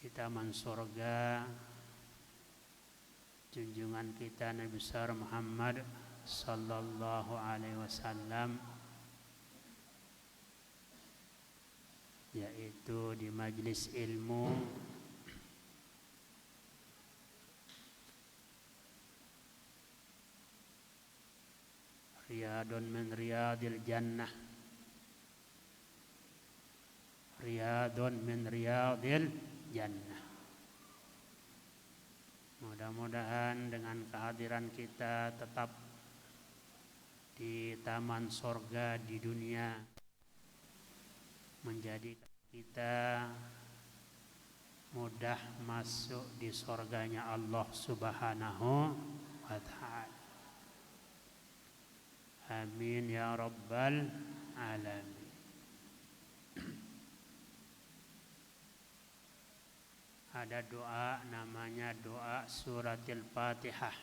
di taman surga junjungan kita Nabi besar Muhammad sallallahu alaihi wasallam, yaitu di majelis ilmu Riyadun min riyadil jannah, Riyadun min riyadil jannah. Mudah-mudahan dengan kehadiran kita tetap di taman sorga di dunia menjadikan kita mudah masuk di sorganya Allah Subhanahu wa ta'ala. Amin ya rabbal alamin. Ada doa namanya doa suratil Fatihah.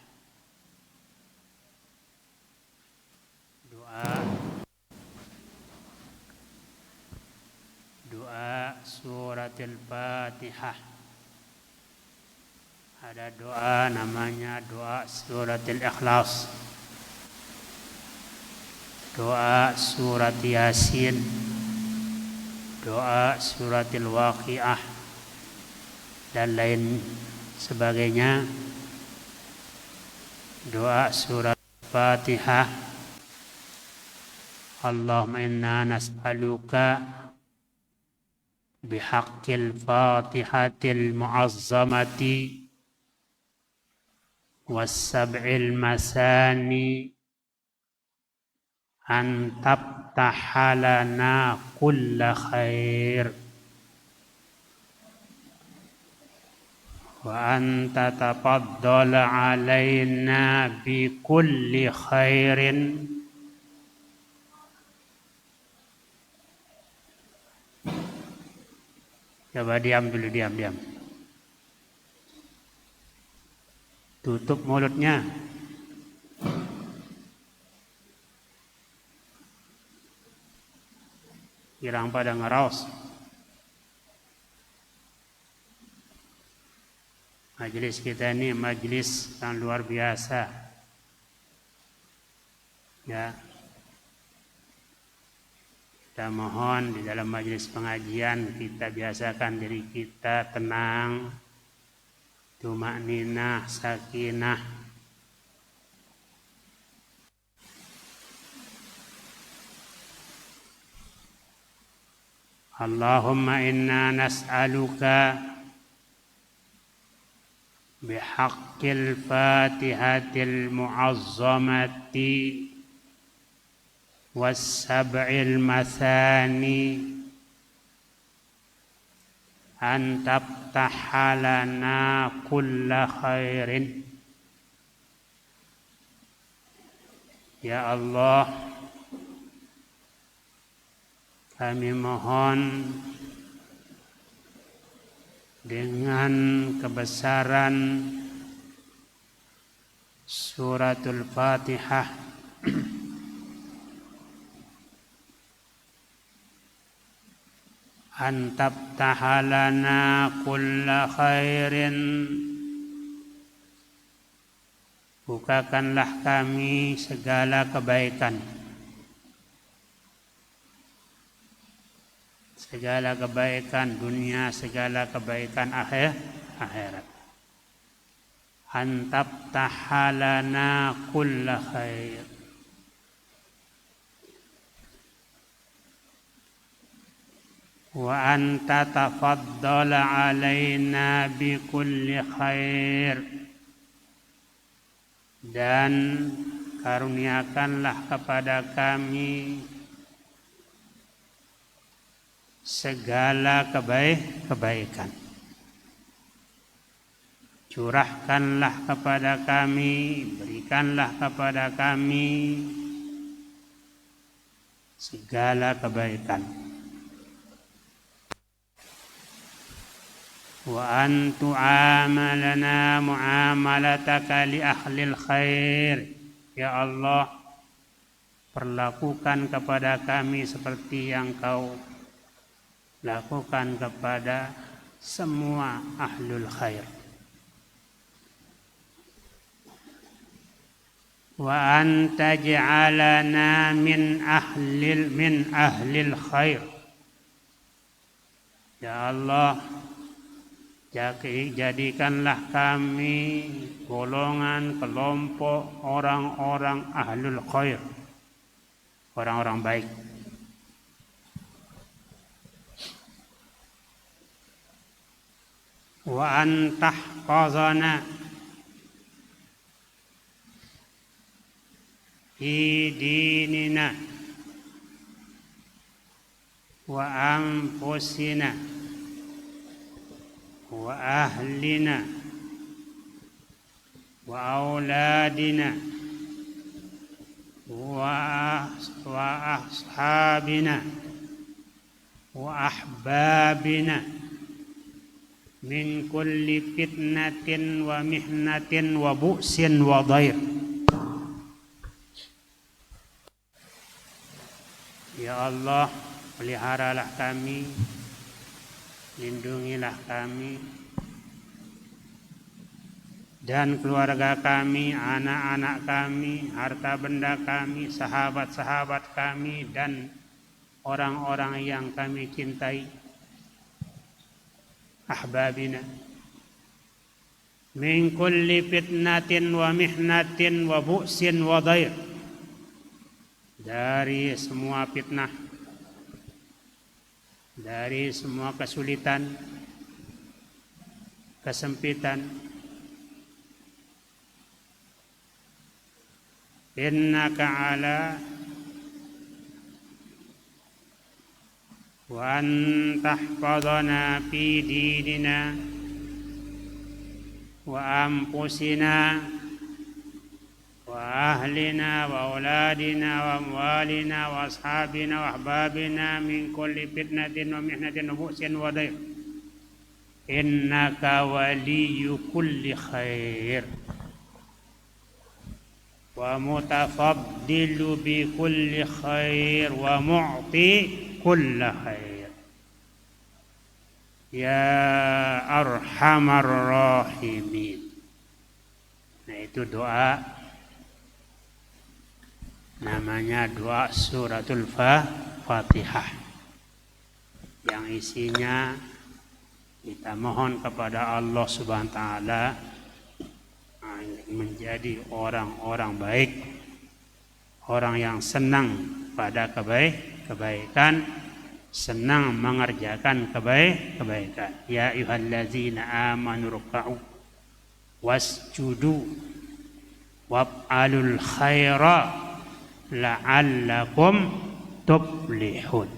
Doa suratil Fatihah. Ada doa namanya doa suratil Ikhlas. Doa surat Yasin. Doa suratil Waqiah dan lain sebagainya. Doa surat Fatihah. Allahumma inna nas'aluka bihaqqil Fatihatil mu'azzamati was-sab'il masani an tabtaha lana kulla khair wa anta tafaddala alaina bi kulli khairin coba diam dulu, diam tutup mulutnya. Kirang pada ngeraos. Majelis kita ini majelis yang luar biasa. Ya. Kita mohon di dalam majelis pengajian kita biasakan diri kita tenang, tumakninah, sakinah. Allahumma inna nas'aluka bihaqqil Fatihatil mu'azzamati was-sab'il mathani an tabtaha lana kulla khairin. Ya Allah, kami mohon dengan kebesaran suratul Fatihah an tabtaha lana kulla khairin, bukakanlah kami segala kebaikan. Segala kebaikan dunia, segala kebaikan akhirat. An tabtaha lana kulla khair. Wa anta tafaddala alaina bi kulli khair. Dan karuniakanlah kepada kami segala kebaikan. Curahkanlah kepada kami, berikanlah kepada kami segala kebaikan. Wa an tu'amalana mu'amalataka li ahlil khair. Ya Allah, perlakukan kepada kami seperti yang Kau lakukan kepada semua ahlul khair. Wa an taj'alana min ahlil khair. Ya Allah, jadikanlah kami golongan kelompok orang-orang ahlul khair, orang-orang baik. Wa an tahfazana fi dinina wa anfusina wa ahlina wa auladina wa ashabina wa ahbabina min kulli fitnatin wa mihnatin wa bu'sin wa dhair. Ya Allah, peliharalah kami, lindungilah kami dan keluarga kami, anak-anak kami, harta benda kami, sahabat-sahabat kami, dan orang-orang yang kami cintai. Ahbabina min kulli fitnatin wa mihnatin wa bu'sin wa dhair, dari semua fitnah, dari semua kesulitan, kesempitan. Innaka ala wa an tahfazana fi dinina wa anfusina wa ahlina wa auladina wa amwalina wa ashabina wa ahbabina min kulli fitnatin wa mihnatin wa bu'sin wa dhair. Innaka waliyyu kulli khair wa mutafaddilu bi kulli khair wa mu'ti kulli khair. Ya arhamar rahimin. Nah, itu doa, namanya doa suratul Fatihah, yang isinya kita mohon kepada Allah Subhanahu wa taala menjadi orang-orang baik, orang yang senang pada kebaikan, senang mengerjakan kebaikan. Ya ayyuhallazina amanu ruk'u wasjudu waf'alul khaira la'allakum tuflihun.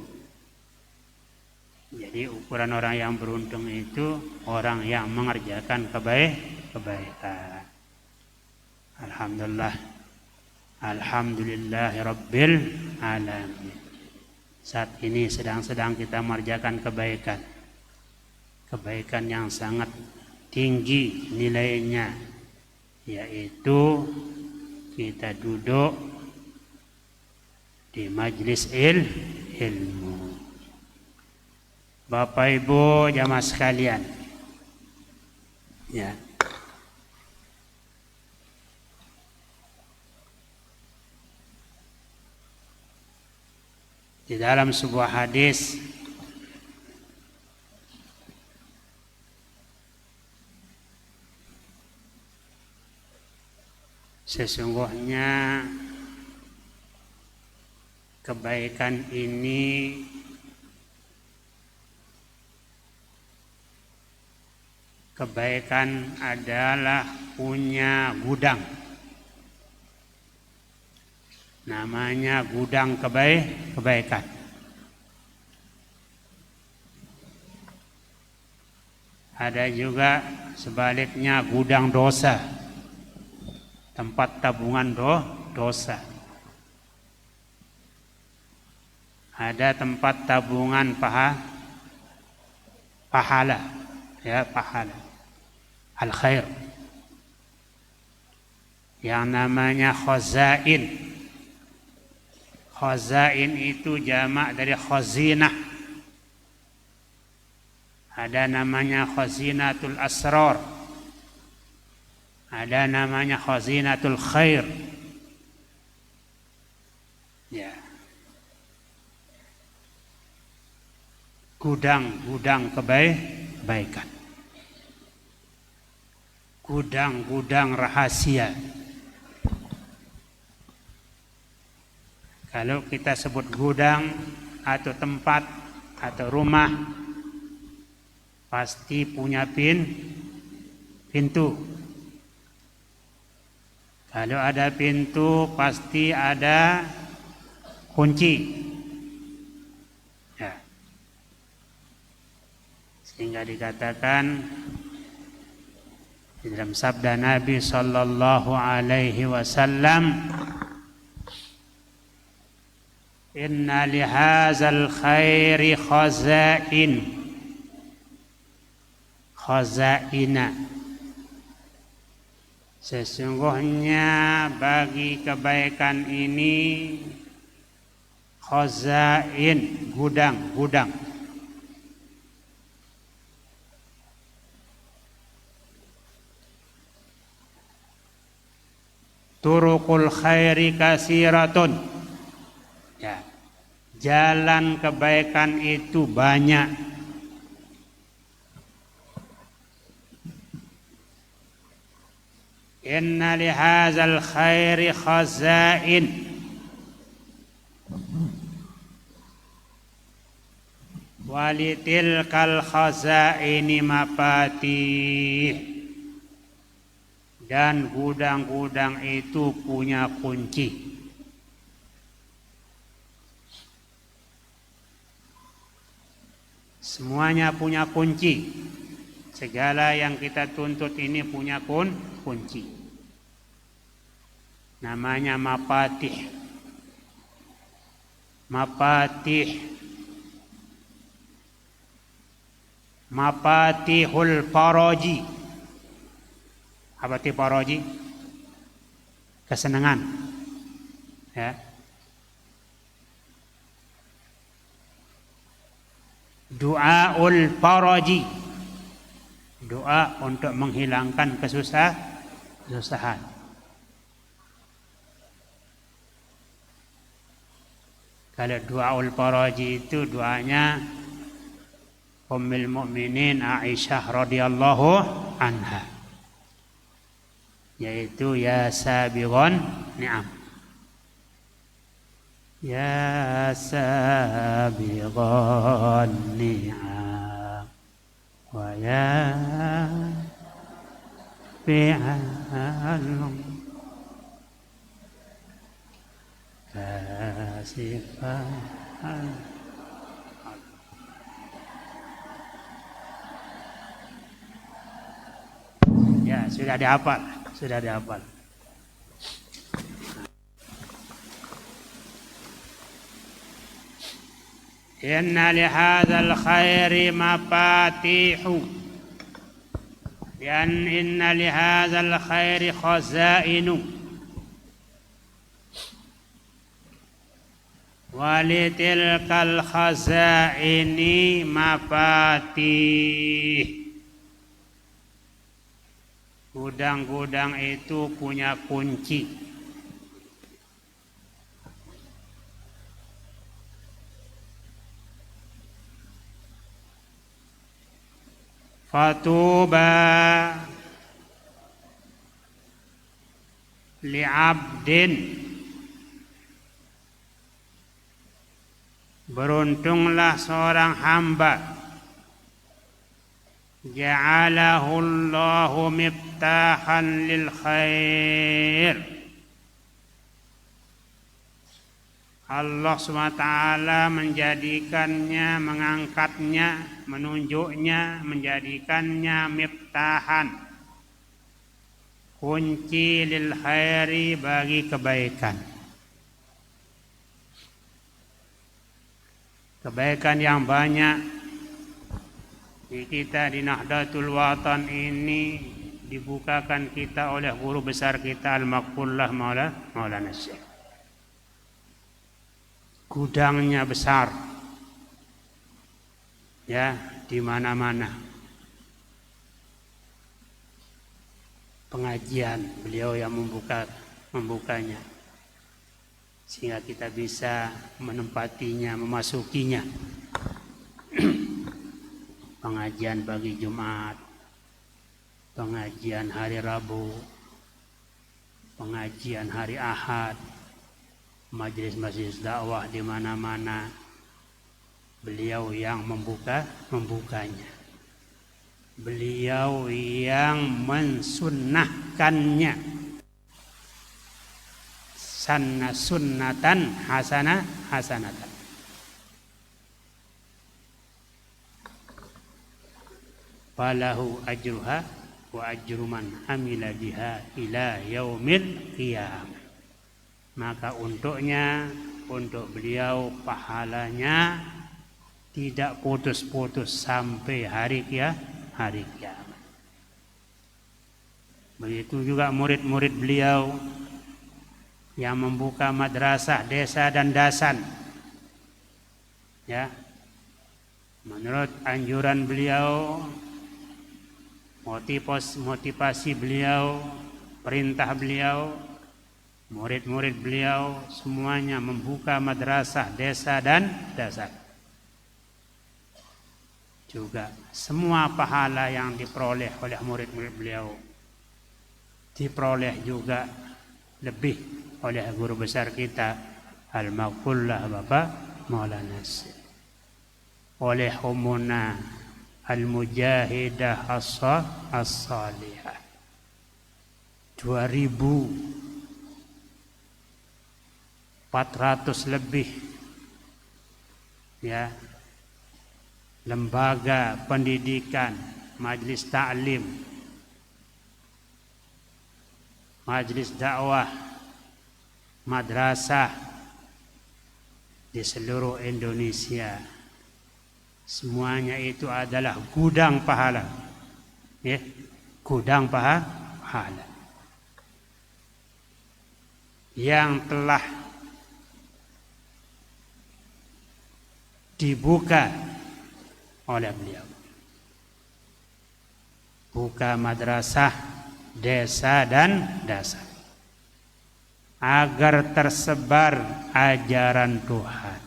Jadi ukuran orang yang beruntung itu orang yang mengerjakan kebaikan. Alhamdulillah, alhamdulillahi rabbil alamin. Saat ini sedang kita mengerjakan kebaikan yang sangat tinggi nilainya, yaitu kita duduk di majelis ilmu. Bapak Ibu jamaah sekalian, ya, di dalam sebuah hadis sesungguhnya kebaikan ini adalah punya gudang, namanya gudang kebaikan. Ada juga sebaliknya gudang dosa, tempat tabungan dosa. Ada tempat tabungan pahala, ya, pahala al-khair, yang namanya khazain. Khazain itu jamak dari khazinah. ada namanya khazinatul asrar, ada namanya khazinatul khair. Ya. Gudang-gudang kebaikan. Gudang-gudang rahasia. Kalau kita sebut gudang atau tempat atau rumah, pasti punya pintu. Kalau ada pintu, pasti ada kunci. Ya. Sehingga dikatakan di dalam sabda Nabi sallallahu alaihi wasallam, inna lihazal khairi khazaina. Sesungguhnya bagi kebaikan ini khazain, gudang. Turuqul khairi kasiratun. Ya. Jalan kebaikan itu banyak. Inna lihazal khairi khazain. Walitilkal khazaini mafatih. Dan gudang-gudang itu punya kunci. Semuanya punya kunci. Segala yang kita tuntut ini punya kunci. Namanya mafatih. Mafatihul faraji. Apa itu faraji? Kesenangan. Ya. Du'aul faraji. Doa untuk menghilangkan kesusahan. Kalau du'aul faraji itu doanya Ummul Mukminin Aisyah radhiyallahu anha, yaitu ya sabiqan ni'am, ya sabiqan ni'am wa ya fi'al kasifan. Ya, sudah dihafal. Inna lihadzal khairi mafatihu. Dan inna lihadzal khairi khazainu. Walitilkal khazaini mafatih. Gudang-gudang itu punya kunci. Fatuba li'abdin. Beruntunglah seorang hamba. Ja'alahu Allahu miftahan lil khair. Allah SWT menjadikannya, mengangkatnya, menunjuknya, menjadikannya miftahan, kunci lil khairi, bagi kebaikan. Kebaikan yang banyak di kita di Nahdlatul Watan ini dibukakan kita oleh guru besar kita Al-Maqbullah Maulana Syekh. Gudangnya besar. Ya, di mana-mana. Pengajian beliau yang membukanya, sehingga kita bisa menempatinya, memasukinya. Pengajian pagi Jumat, pengajian hari Rabu, pengajian hari Ahad, majelis-majelis dakwah di mana-mana. Beliau yang membukanya. Beliau yang mensunnahkannya. Sanna sunnatan hasanatan. Falahu ajruha wa ajru man amila biha ila yaumil qiyamah. Maka untuk beliau pahalanya tidak putus-putus sampai hari kiamat. Begitu juga murid-murid beliau yang membuka madrasah desa dan dasan. Ya. Menurut anjuran beliau, motivasi beliau, perintah beliau, murid-murid beliau semuanya membuka madrasah desa dan dasan. Juga semua pahala yang diperoleh oleh murid-murid beliau diperoleh juga lebih oleh guru besar kita Al-Maghfurlah Bapak Maulana Syekh, oleh Umuna Al-Mujahidah As-Salihah 2.400 lebih ya, lembaga pendidikan, majelis ta'lim, majelis dakwah, madrasah di seluruh Indonesia. Semuanya itu adalah gudang pahala. Ya, gudang pahala yang telah dibuka oleh beliau. Buka madrasah desa dan dasan agar tersebar ajaran Tuhan.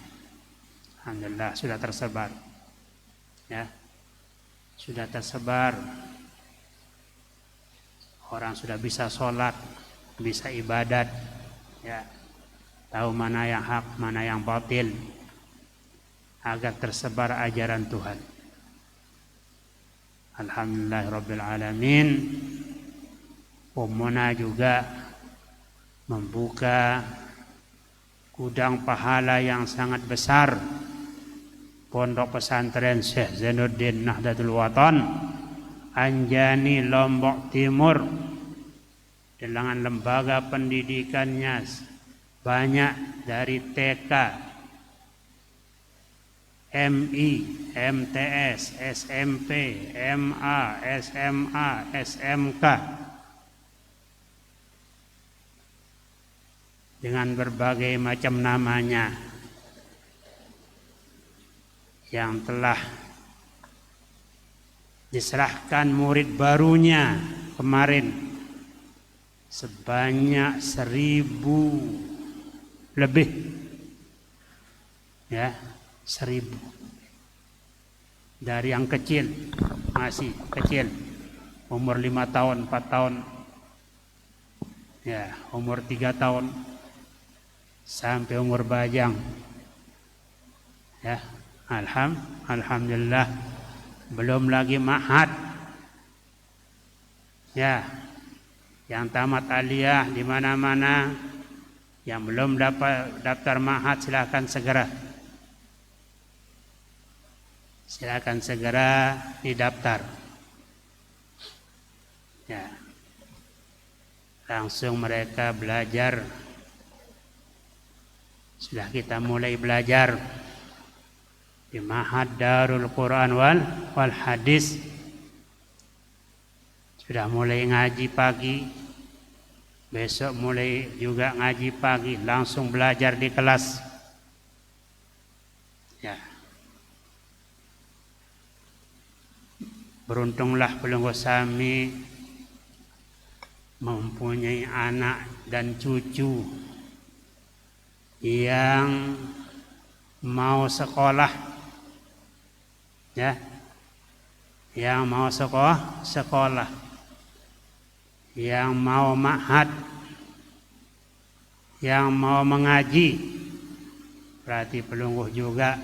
Alhamdulillah sudah tersebar. Ya. Sudah tersebar. Orang sudah bisa sholat, bisa ibadat, ya. Tahu mana yang hak, mana yang batil, agar tersebar ajaran Tuhan. Alhamdulillahirabbil alamin. Umuna juga membuka gudang pahala yang sangat besar, Pondok Pesantren Syekh Zainuddin Nahdlatul Watan Anjani Lombok Timur, dengan lembaga pendidikannya banyak dari TK, MI, MTS, SMP, MA, SMA, SMK, dengan berbagai macam namanya, yang telah diserahkan murid barunya kemarin sebanyak 1.000 lebih, ya, 1.000. Dari yang kecil, masih kecil, umur 5 tahun, 4 tahun, ya, umur 3 tahun, sampai umur bajang. Ya, alhamdulillah. Belum lagi ma'had, ya, yang tamat aliyah di mana-mana. Yang belum dapat daftar ma'had silakan segera didaftar. Ya. Langsung mereka belajar. Sudah kita mulai belajar di Ma'had Darul Quran wal Hadis. Sudah mulai ngaji pagi. Besok mulai juga ngaji pagi, langsung belajar di kelas. Ya. Beruntunglah pelungguh sami mempunyai anak dan cucu yang mau sekolah, ya, yang mau sekolah, yang mau ma'had, yang mau mengaji. Berarti pelungguh juga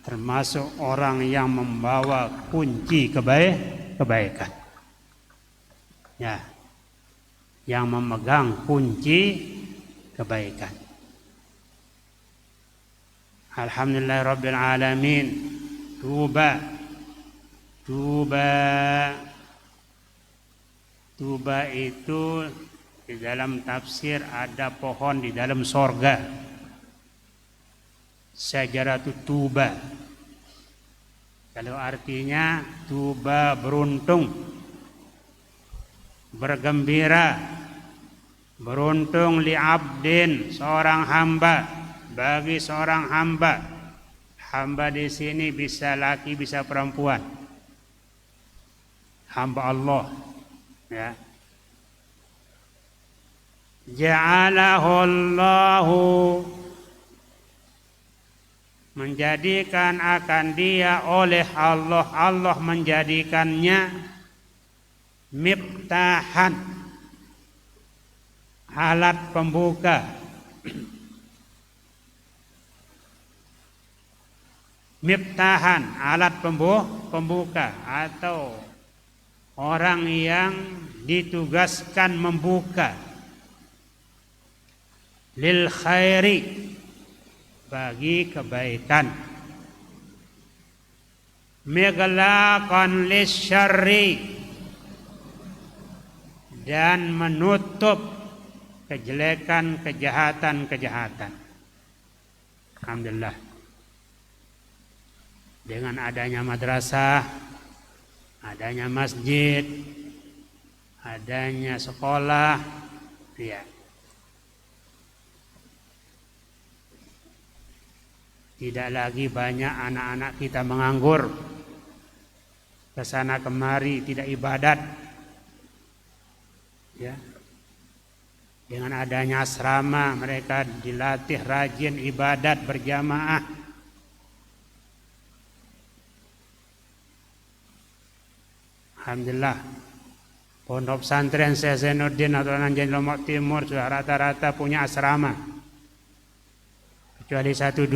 termasuk orang yang membawa kunci kebaikan. Ya, yang memegang kunci kebaikan. Alhamdulillahirabbil alamin. Tuba itu di dalam tafsir ada pohon di dalam sorga. Syajaratut tuba. Kalau artinya tuba beruntung, bergembira, beruntung li abdin, seorang hamba, bagi seorang hamba. Hamba di sini bisa laki bisa perempuan. Hamba Allah, ya. Ja'alahu Allahu, menjadikan akan dia oleh Allah. Allah menjadikannya miftahan, alat pembuka. Miftahan, alat pembuka, atau orang yang ditugaskan membuka. Lil khairi, bagi kebaikan. Mighlaqan lisyarri, dan menutup kejelekan, kejahatan. Alhamdulillah. Dengan adanya madrasah, adanya masjid, adanya sekolah, ya, tidak lagi banyak anak-anak kita menganggur, kesana kemari tidak ibadat. Ya. Dengan adanya asrama, mereka dilatih rajin ibadat berjamaah. Alhamdulillah. Pondok pesantren Syekh Zainuddin atau Nanjing Lombok Timur sudah rata-rata punya asrama, kecuali 1-2.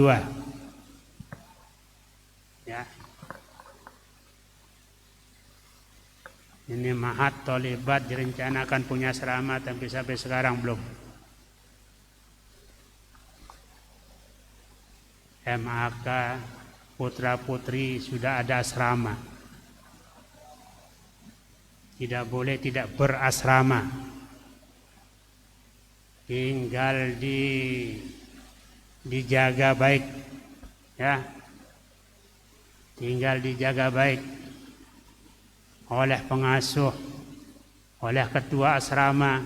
Ya. Ini Mahat Tholibat direncanakan punya asrama, tapi sampai sekarang belum. MAK putra putri sudah ada asrama. Tidak boleh tidak berasrama. Tinggal dijaga baik, ya. Tinggal dijaga baik oleh pengasuh, oleh ketua asrama.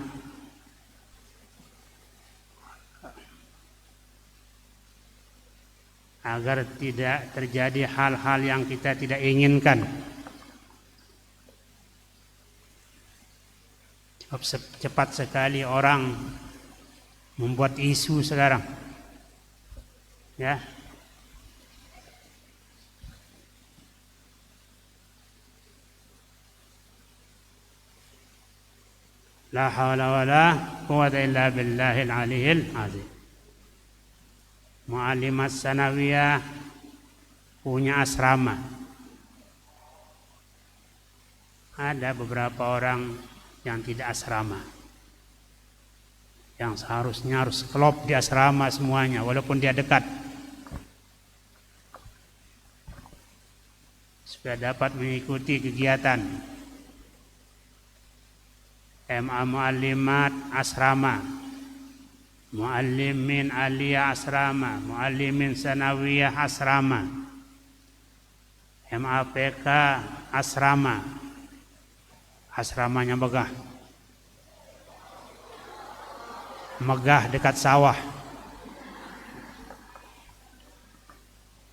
Agar tidak terjadi hal-hal yang kita tidak inginkan. Cepat sekali orang membuat isu sekarang, ya. La haula wala quwwata illa billahil aliyyil azim. Muallimat sanawiyah punya asrama. Ada beberapa orang yang tidak asrama, yang seharusnya harus klop di asrama semuanya, walaupun dia dekat, supaya dapat mengikuti kegiatan. MA Muallimat asrama, Muallimin aliyah asrama, Muallimin sanawiyah asrama, MAPK asrama. Asramanya megah dekat sawah.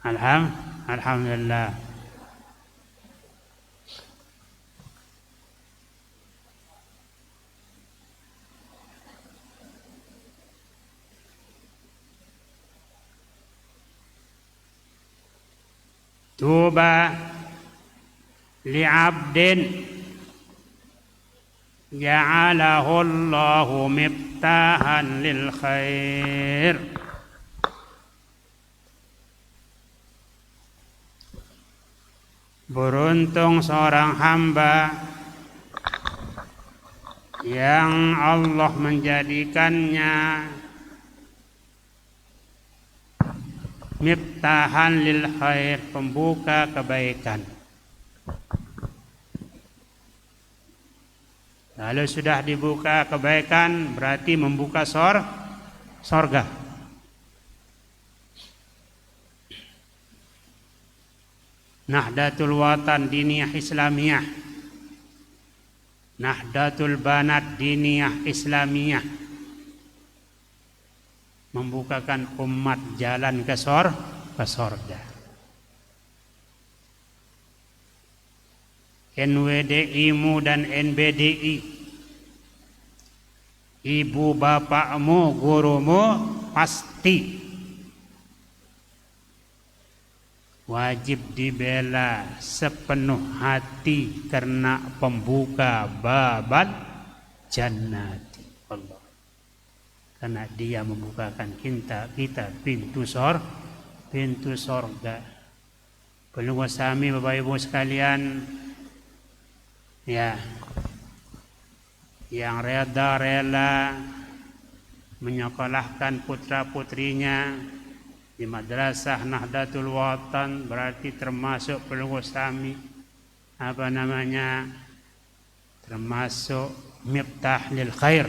Alhamdulillah. Tuba li'abdin ja'alahu Allahu miftahan lil khair. Beruntung seorang hamba yang Allah menjadikannya miftahan lil khair, pembuka kebaikan. Lalu sudah dibuka kebaikan berarti membuka sorga. Nahdlatul Watan Diniyah Islamiyah, Nahdlatul Banat Diniyah Islamiyah, membukakan umat jalan ke sorga. NWDI-mu dan NBDI, ibu bapakmu, gurumu pasti wajib dibela sepenuh hati karena pembuka babal jannati Allah. Karena dia membukakan kita pintu sorga. Pelunggu sami Bapak Ibu sekalian, ya, yang rela menyekolahkan putra putrinya di madrasah Nahdlatul Watan berarti termasuk pelunggu sami termasuk miftah lil khair,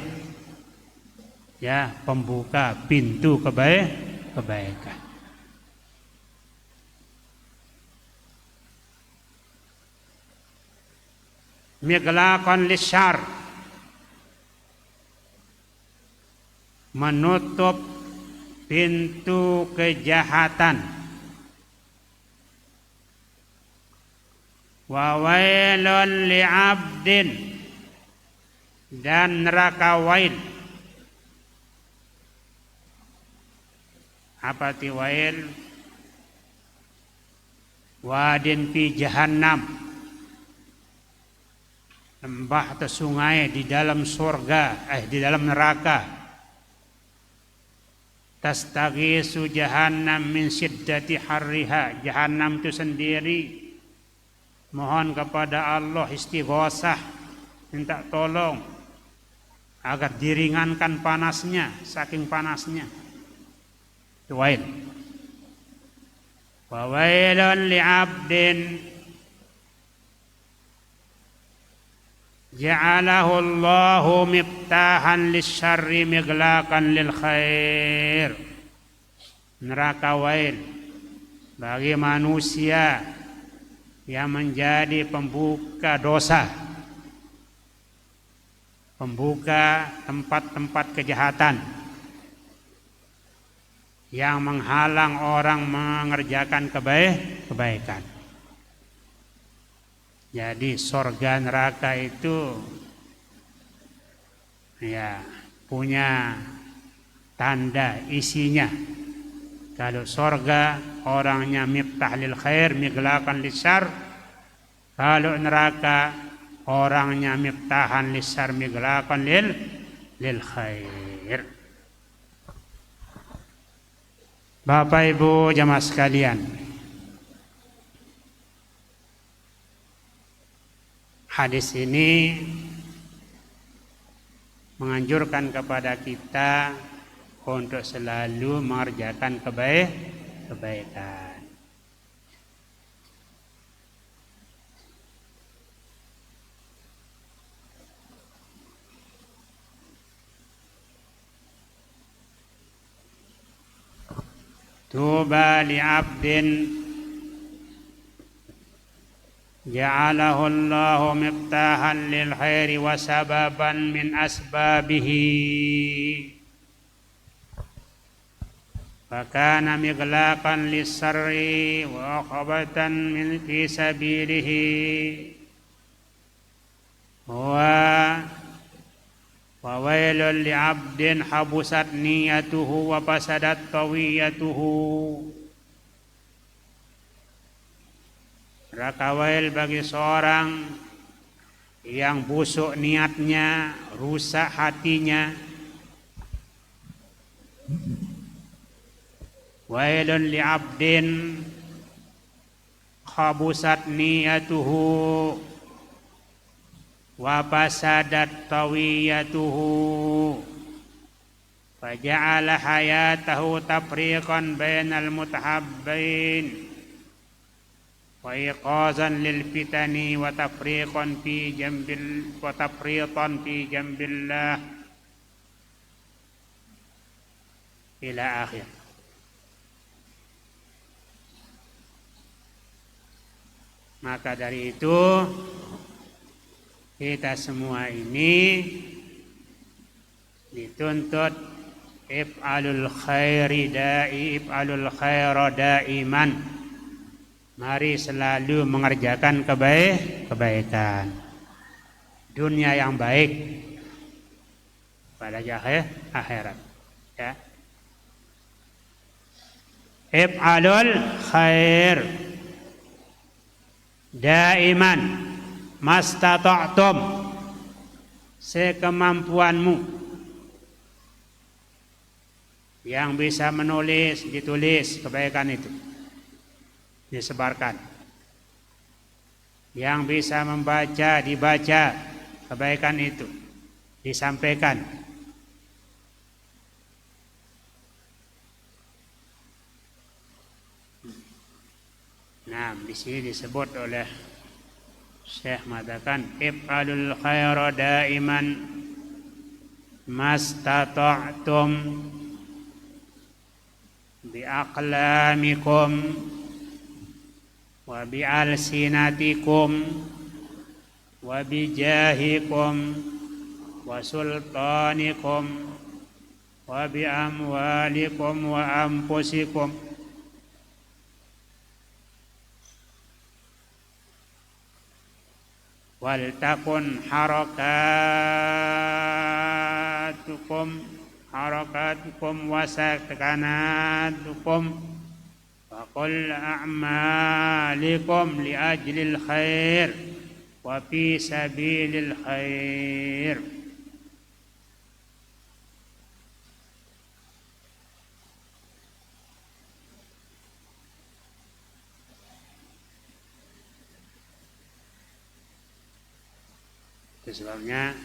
ya, pembuka pintu kebaikan. Miglaqan lisyar, menutup pintu kejahatan. Wa wailun li'abdin, dan neraka wail. Apa ti wail? Wadin fi jahannam, lembah atau sungai di dalam surga, di dalam neraka. Tastaghisu jahannam min syiddati harriha, jahannam itu sendiri mohon kepada Allah istighosah, minta tolong agar diringankan panasnya, saking panasnya. Wail. Wa wailun li'abdin ja'alahu Allahu miftahan lisyarri miglaqan lil khair. Neraka wail bagi manusia yang menjadi pembuka dosa, pembuka tempat-tempat kejahatan, yang menghalang orang mengerjakan kebaikan. Jadi surga neraka itu, ya, punya tanda isinya. Kalau surga orangnya miftah lil khair, miglaqan lisyar. Kalau neraka orangnya miftahan lisyar, miglaqan lil khair. Bapak Ibu jamaah sekalian, hadis ini menganjurkan kepada kita untuk selalu mengerjakan kebaikan. Tuba li'abdin ja'alahu Allahu miftahan lil khairi wa sababan min asbabihi fa kana miglaqan lis-sarri wa uqbatan min fi sabilihi wa wailul li'abdin habusat niyatuhu wa fasadat tawiyatuhu neraka wail bagi seorang yang busuk niatnya, rusak hatinya. Wailun li'abdin khabusat niyatuhu wa fasadat tawiyatuhu faja'ala hayatahu tafriqan bainal mutahabbain wa iqazan lil fitani wa tafriqan fi jambillah ila akhir. Maka dari itu kita semua ini dituntut if'alul khaira daiman. Mari selalu mengerjakan kebaikan. Dunia yang baik pada akhirat. Ya. If'alul khair daiman mastata'tum, sekemampuanmu. Yang bisa menulis, ditulis kebaikan itu, disebarkan. Yang bisa membaca, dibaca kebaikan itu, disampaikan. Nah, di sini disebut oleh Syekh mengatakan if'alul khaira daiman mastata'tum bi aqlamikum wa bi alsinatikum wa bi jahikum wa sultanikum wa bi amwalikum wa anfusikum. Wal takun harakatukum wa sakanatukum wa qul a'malikum li ajlil khair wa fi sabilil khair. Itu sebabnya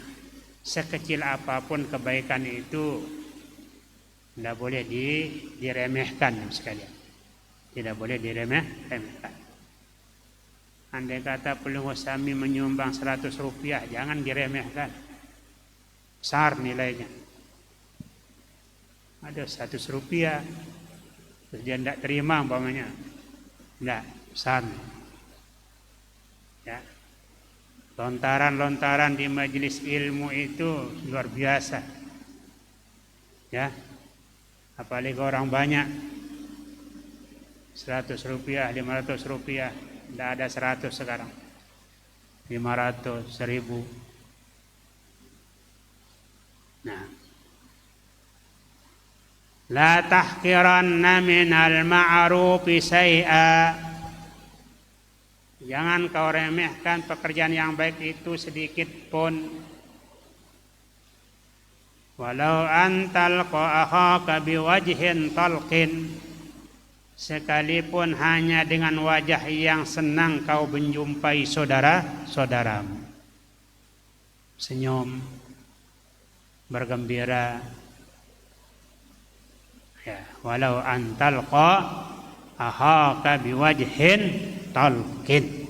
sekecil apapun kebaikan itu tidak boleh diremehkan sekalian. Tidak boleh diremehkan. Andai kata pelunggu sami menyumbang 100 rupiah, jangan diremehkan. Besar nilainya. Ada 100 rupiah, terus dia tidak terima umpamanya. Tidak, besar. Ya. Lontaran-lontaran di majelis ilmu itu luar biasa. Ya. Apalagi orang banyak. 100 rupiah, 500 rupiah. Tidak ada 100 sekarang. 500, 1000. Nah. La tahqiranna minal ma'rufi syai'a. Jangan kau remehkan pekerjaan yang baik itu sedikit pun. Walau antal akhaka biwajhin talqin, sekalipun hanya dengan wajah yang senang kau menjumpai saudaramu. Senyum, bergembira. Ya, walau antal akhaka biwajhin talqin.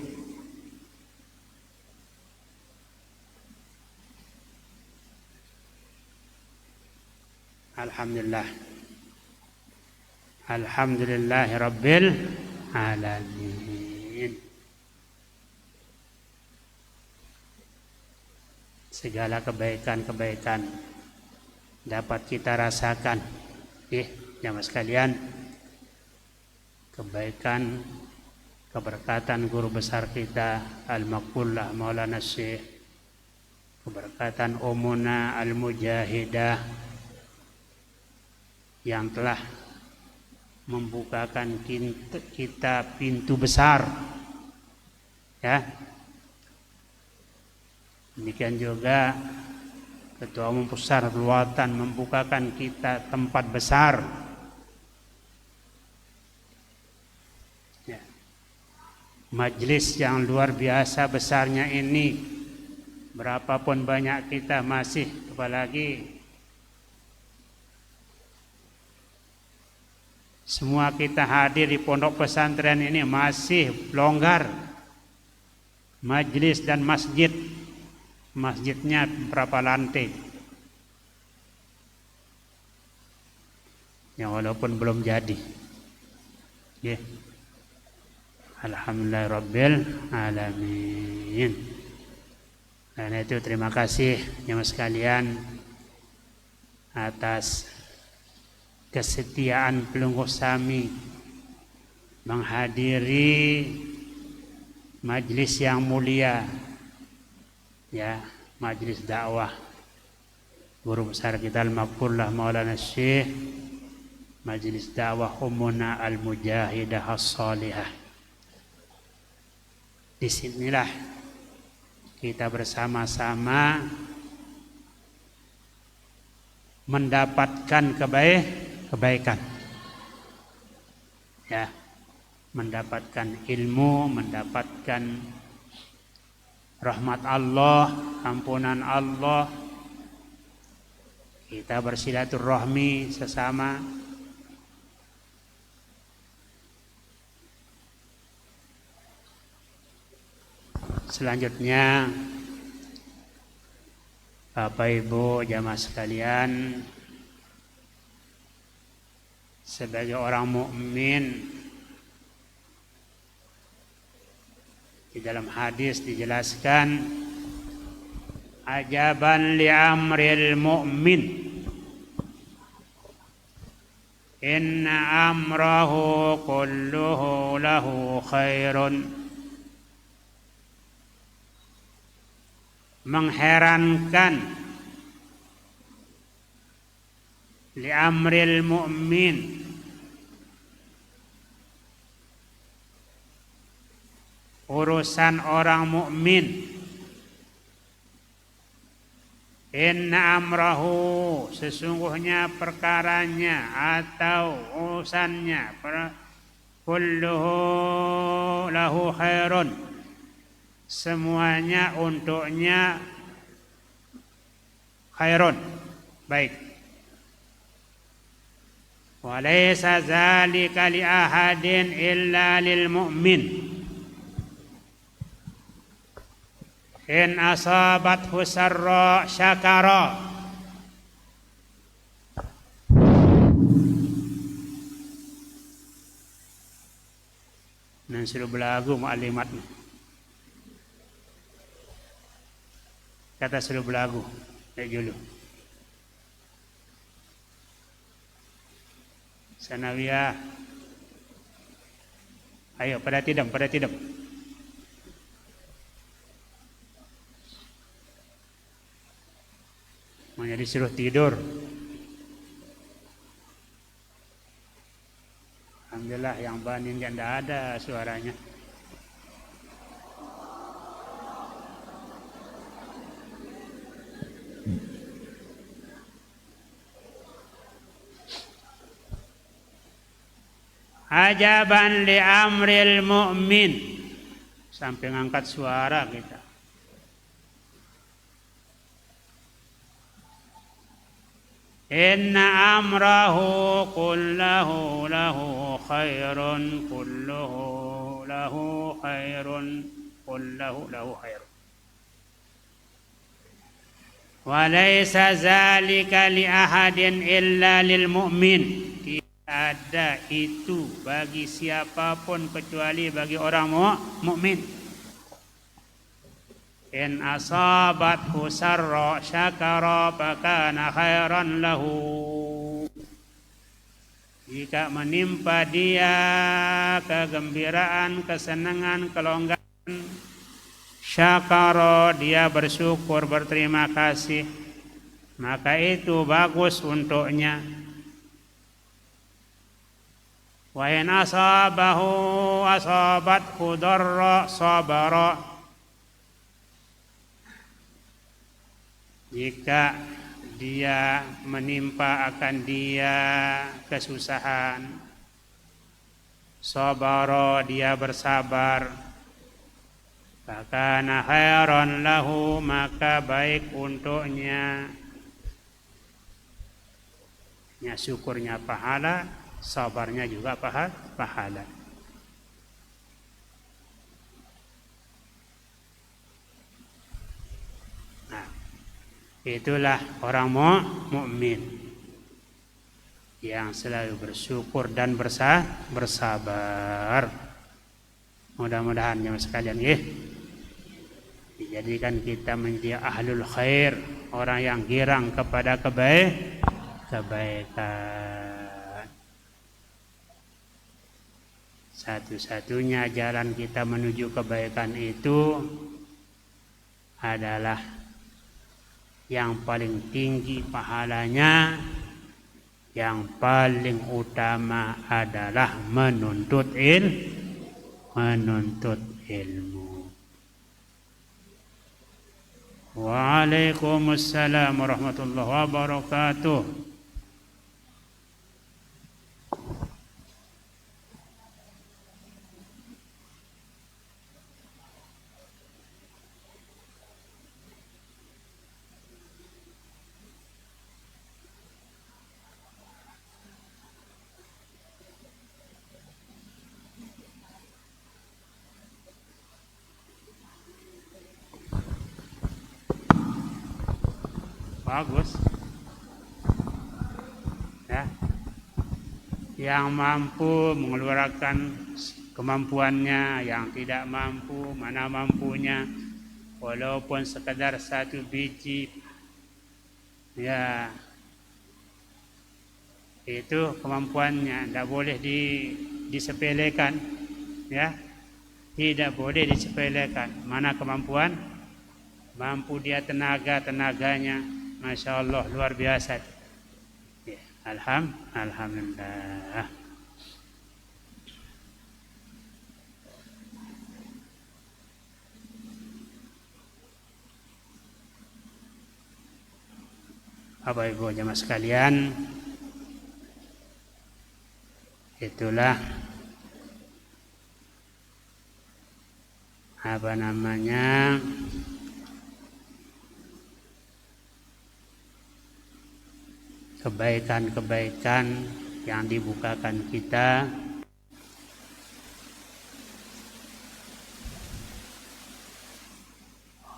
Alhamdulillah. Alhamdulillahi rabbil alamin. Segala kebaikan-kebaikan dapat kita rasakan. Jamaah sekalian, kebaikan, keberkatan guru besar kita Al-Maqbullah Maulana Syekh, keberkatan Umuna Al-Mujahidah yang telah membukakan kita pintu besar Ya. Demikian juga Ketua Umum Pusat Watan membukakan kita tempat besar. Ya. Majelis yang luar biasa besarnya ini, berapapun banyak kita masih, apalagi semua kita hadir di pondok pesantren ini masih longgar. Majelis dan masjidnya berapa lantai? Ya, walaupun belum jadi. Ya. Alhamdulillahirabbil alamin. Karena itu terima kasih jemaah sekalian atas kesetiaan pelungguh Sami menghadiri majlis yang mulia, ya, majlis dakwah guru besar kita al-maqfurlah Maulana Syekh, majlis dakwah Ummuna al-Mujahidah as-Salihah. Disinilah kita bersama-sama mendapatkan kebaikan, ya, mendapatkan ilmu, mendapatkan rahmat Allah, ampunan Allah. Kita bersilaturahmi sesama. Selanjutnya, Bapak Ibu jamaah sekalian, sebagai orang mukmin, di dalam hadis dijelaskan, ajaban li amril mu'min, inna amrahu kulluhu lahu khairun. Mengherankan, li amril mu'min, urusan orang mukmin. Inna amrahu, sesungguhnya perkaranya atau urusannya, kulluhu lahu khairun, semuanya untuknya khairun, baik. Walaysa zalika li ahadin illa lil mu'min. In asabathu sarra syakara. Nan suruh belagu mu'alimatnya. Kata suruh belagu, kayak dulu. Sanawiyah. Ayo pada tidam. Mau disuruh tidur. Alhamdulillah yang banin yang tidak ada suaranya. Ajaban li amril mu'min, sampai ngangkat suara kita. Inna amrahu kullahu lahu khairun, kulluhu lahu khairun, kullahu lahu khairun. Wa laysa zalika li ahadin illa lil mu'min. Ada itu bagi siapapun kecuali bagi orang mukmin. In asabathu sarra syakara fakana khairan lahu. Jika menimpa dia kegembiraan, kesenangan, kelonggaran, syakara, dia bersyukur, berterima kasih, maka itu bagus untuknya. Wa in asabathu dharra sabara. Jika dia menimpa akan dia kesusahan, sabara, dia bersabar, fakana khairan lahu, maka baik untuknya. Ya, syukurnya pahala, sabarnya juga pahala. Nah, itulah orang mukmin yang selalu bersyukur dan bersabar. Mudah-mudahan jemaah sekalian dijadikan kita menjadi ahlul khair, orang yang girang kepada kebaikan. Satu-satunya jalan kita menuju kebaikan itu adalah yang paling tinggi pahalanya, yang paling utama adalah menuntut ilmu. Waalaikumsalam warahmatullahi wabarakatuh. Bagus. Ya. Yang mampu mengeluarkan kemampuannya, yang tidak mampu mana mampunya, walaupun sekadar 1 biji, ya itu kemampuannya, tidak boleh disepelekan, ya, tidak boleh disepelekan. Mana kemampuan, mampu dia tenaganya, masya Allah, luar biasa. Ya, alhamdulillah. Bapak Ibu jemaah sekalian, itulah kebaikan-kebaikan yang dibukakan kita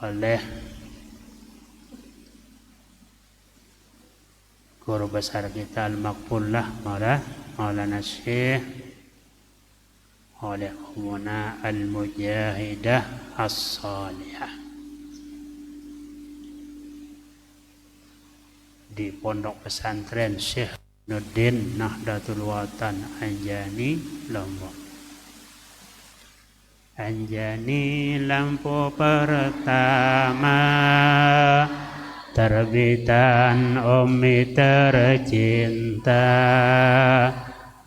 oleh guru besar kita Al-Maqbullah Maulana Syekh, oleh Ummuna Al-Mujahidah As-Salihah di Pondok Pesantren Syekh Nuddin Nahdlatul Watan Anjani Lombok. Anjani lampu pertama terbitan Umi tercinta,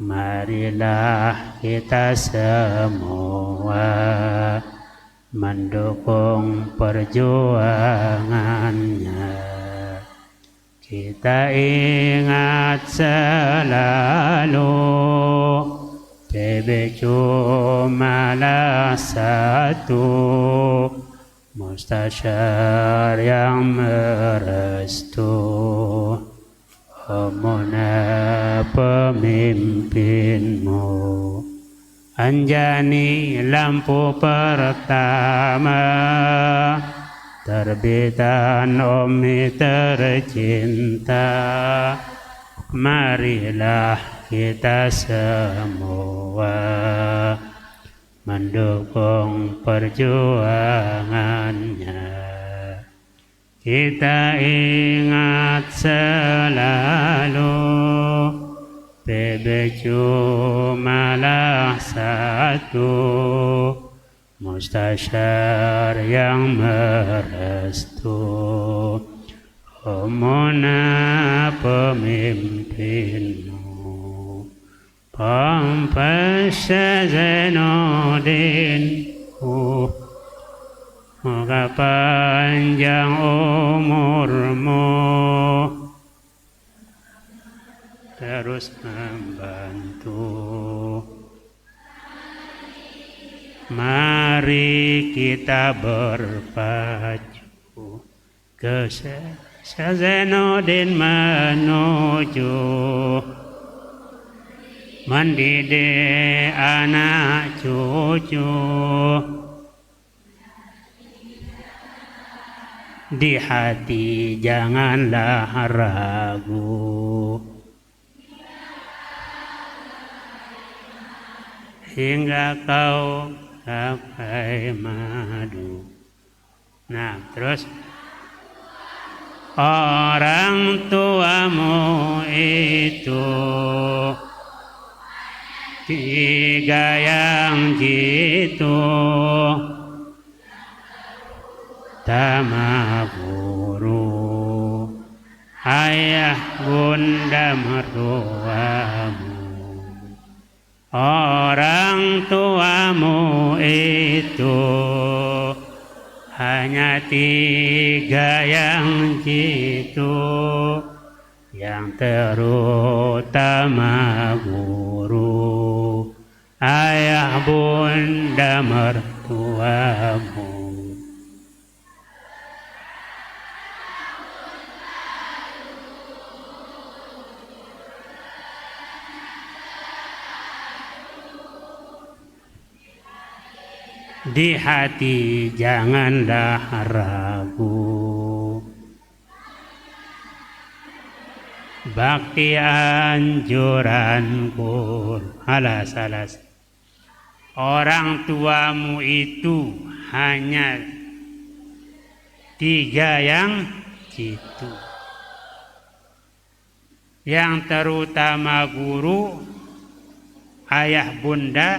marilah kita semua mendukung perjuangannya. Kita ingat selalu PB cumalah satu, mustasyar yang merestu, Ummuna pemimpinmu. Anjani lampu pertama terbitan Umi tercinta, marilah kita semua mendukung perjuangannya. Kita ingat selalu PB cumalah satu, mustasyar yang merestu, Ummuna pemimpinmu. Pom Pasha Zainuddin, moga panjang umurmu, terus membantu. Mari kita berpacu ke Zainuddin menuju mendidik anak cucu. Di hati janganlah ragu, hingga kau capai madu. Nah, terus orang tuamu itu tiga yang jitu, tama guru, ayah bunda mertuamu. Orang tuamu itu hanya tiga yang jitu, yang terutama guru, ayah bunda mertuamu. Di hati janganlah ragu, bakti anjuranku. Alas. Orang tuamu itu hanya tiga yang jitu, yang terutama guru, ayah bunda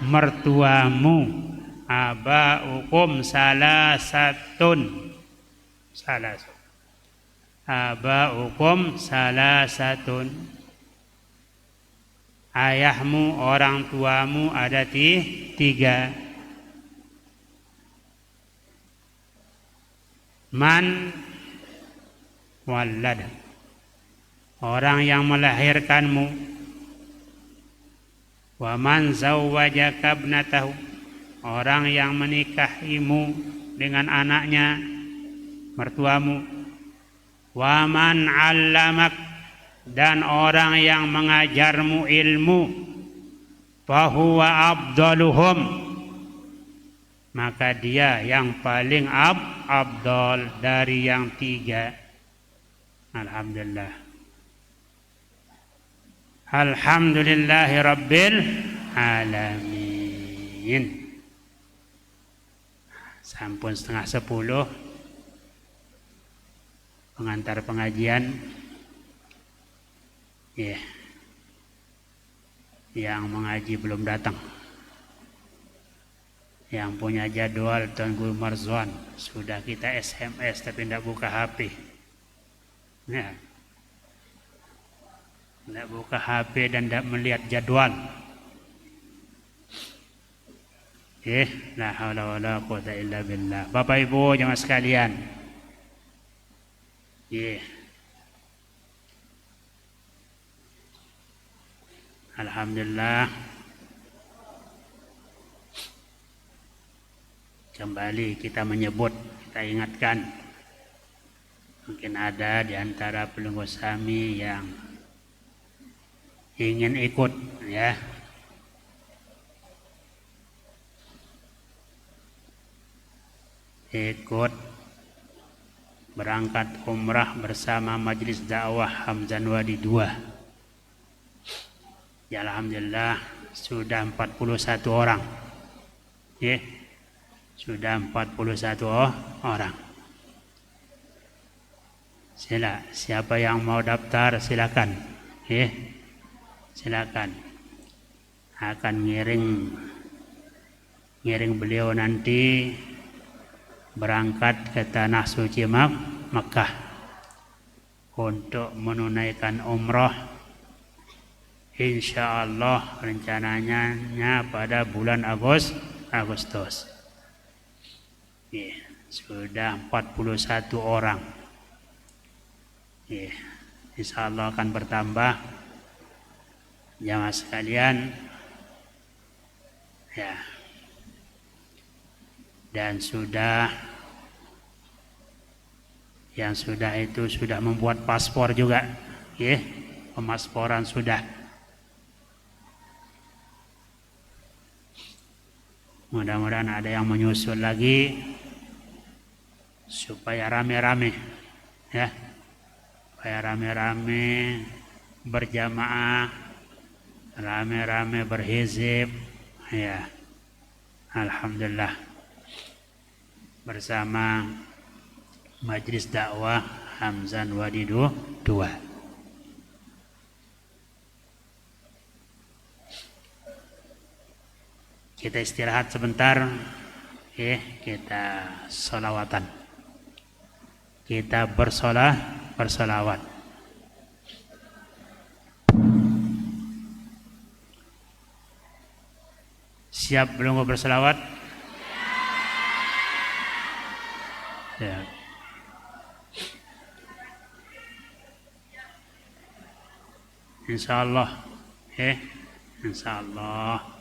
mertuamu. Abaukum salasatun. Abaukum salasatun. Ayahmu, orang tuamu ada tiga. Man walad, orang yang melahirkanmu. Wa man zawwajaka ibnatahu, orang yang menikahimu dengan anaknya, mertuamu. Wa man 'allamak, dan orang yang mengajarmu ilmu. Fahuwa afdaluhum, maka dia yang paling afdal dari yang tiga. Alhamdulillah. Alhamdulillahi Rabbil Alamin. Sampun 9:30 pengantar pengajian. Yang mengaji belum datang. Yang punya jadwal Tuan Guru Marzwan sudah kita SMS tapi tidak buka HP. Ya. Tidak buka HP dan tidak melihat jadwal. La haula wala quwwata illa billah. Bapak Ibu jemaah sekalian. Alhamdulillah. Kembali kita menyebut, kita ingatkan. Mungkin ada di antara pelunggu sami yang ingin ikut, ya. Ikut berangkat umrah bersama Majelis Dakwah Hamzanwadi 2. Ya, alhamdulillah sudah 41 orang. Sudah 41 orang. Siapa yang mau daftar silakan. Silakan. Akan ngiring beliau nanti berangkat ke tanah suci Makkah untuk menunaikan umrah Insya Allah rencananya pada bulan Agustus. Sudah 41 orang. Insya Allah akan bertambah jamaah sekalian. Ya. Dan yang sudah itu sudah membuat paspor juga. Pemasporan sudah. Mudah-mudahan ada yang menyusul lagi supaya rame-rame ya. Supaya rame-rame berjamaah, rame-rame berhizib ya. Alhamdulillah bersama Majelis Dakwah Hamzan Wadidu 2. Kita istirahat sebentar, kita sholawatan, kita bersolawat. Siap belum bersolawat? Ya. Insya Allah, Insya Allah.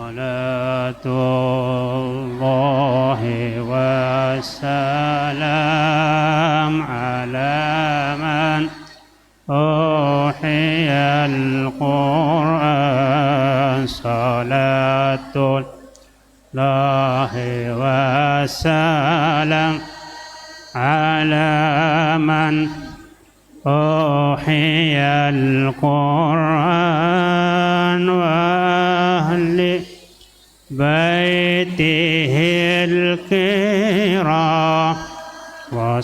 Salatullah wassalam ala man uhiyal Qur'an. Salatullah wassalam ala man uhiyal Qur'an wa ahli baitihil kiram wa